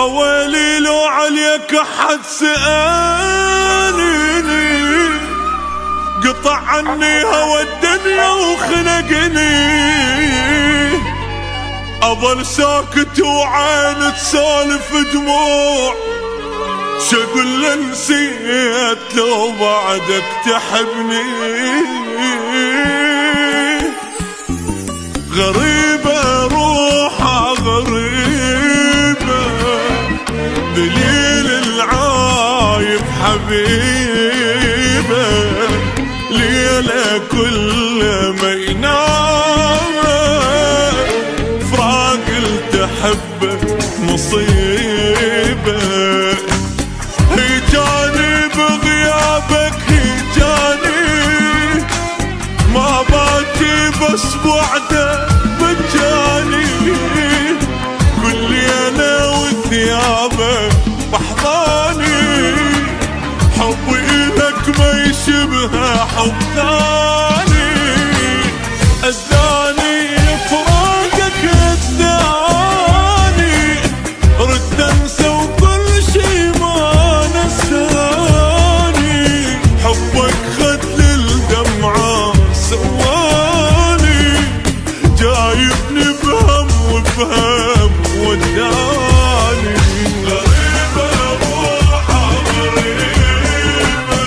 اويلي لو عليك احد سألني، قطع عني هوى الدنيا وخنقني، اظل ساكت وعين تسالف دموع، شقول له نسيت لو بعدك تحبني. غريبة روحها غريبة، دليل العايب حبيبة، ليلة كل ما ينام فراق التحبه مصيبة. هيجاني بغيابك هيجاني، ما باتي بس بعدك مجاني، كل ليلة وثيابك بحضاني، حبي إلك ما يشبه حب ثاني، أذاني فراقك أذاني، رد أنسى وكل شي ما نساني، حبك خد للدمعة سواني، جايبني بهم وبهم وداني. غريبة روحها غريبة،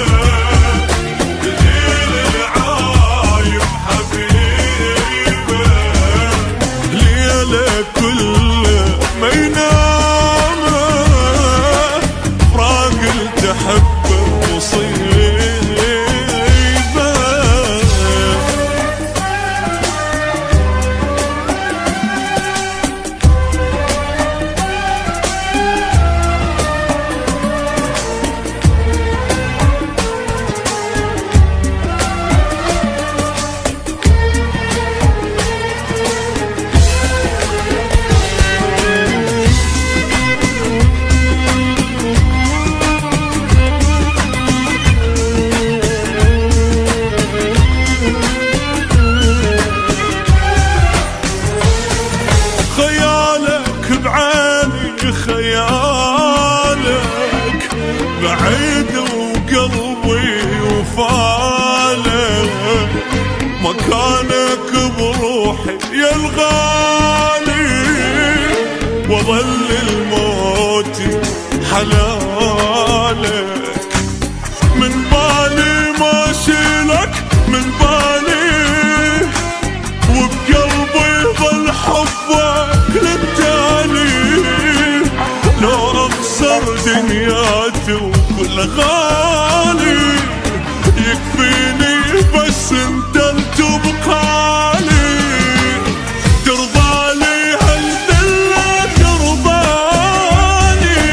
دليل العايب حبيبة، ليلة كل ما ينام فراق التحبه مصيبة. خيالك بعيد وقلبي وفالك، مكانك بروحي يا الغالي، وظل الموت حلالك، من بالي ما شيلك من بالي، وبقلبي ظل حبك للتالي، لو اخسر دنياتي وكل غالي، يكفيني بس انت تبقالي، ترضالي هالذلة ترضاني،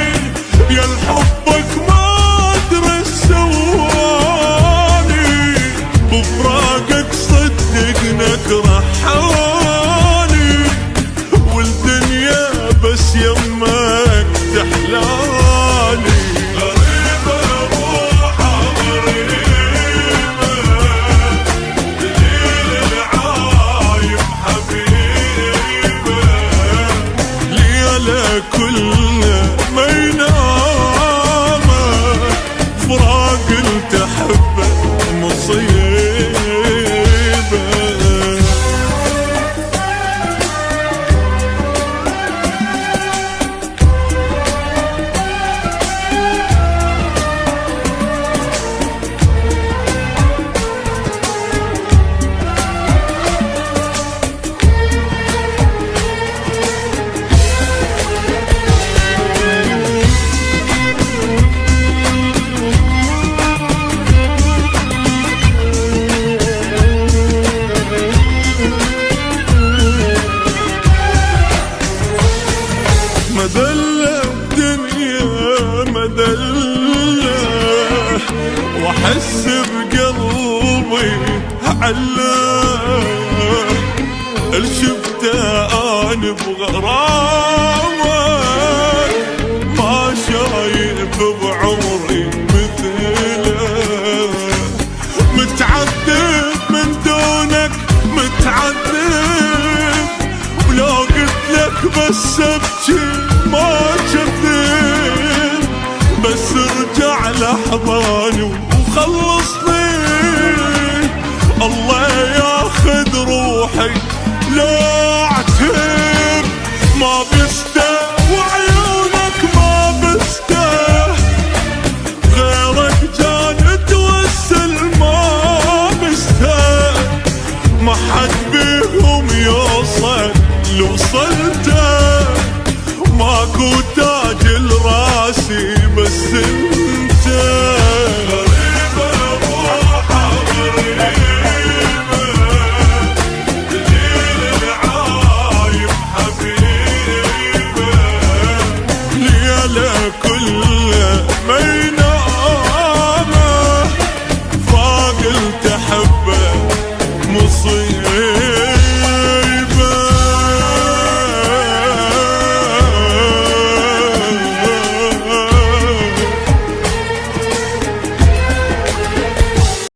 يا الحبك ما ادري سواني، بفراقك صدقنك رحاني، والدنيا بس يمك تحلالي. غريبة روحها غريبة، دليل العايب حبيبة، ليلة كل ما ينام فراق التحبه مصيبة. مذلة الدنيا مذلة، واحس بقلبي علاه، الشفته انا بغرامك، ما شايف بعمري مثله، متعذب من دونك متعذب، ولو قلت لك بس بس ابكي ما كثير، بس ارجع لحضاني وخلصني. الله ياخذ روحي لا اعتب، ما بسته وعيونك ما بسته، غيرك جان توسل ما بسته، ما حد بيهم يوصل لو وصلته، ماكو تاج لراسي بس انت. غريبة روحه غريبة، ليل العايب حبيبه، ليله كله ما ينامه، فاقل تحبه مصيبة.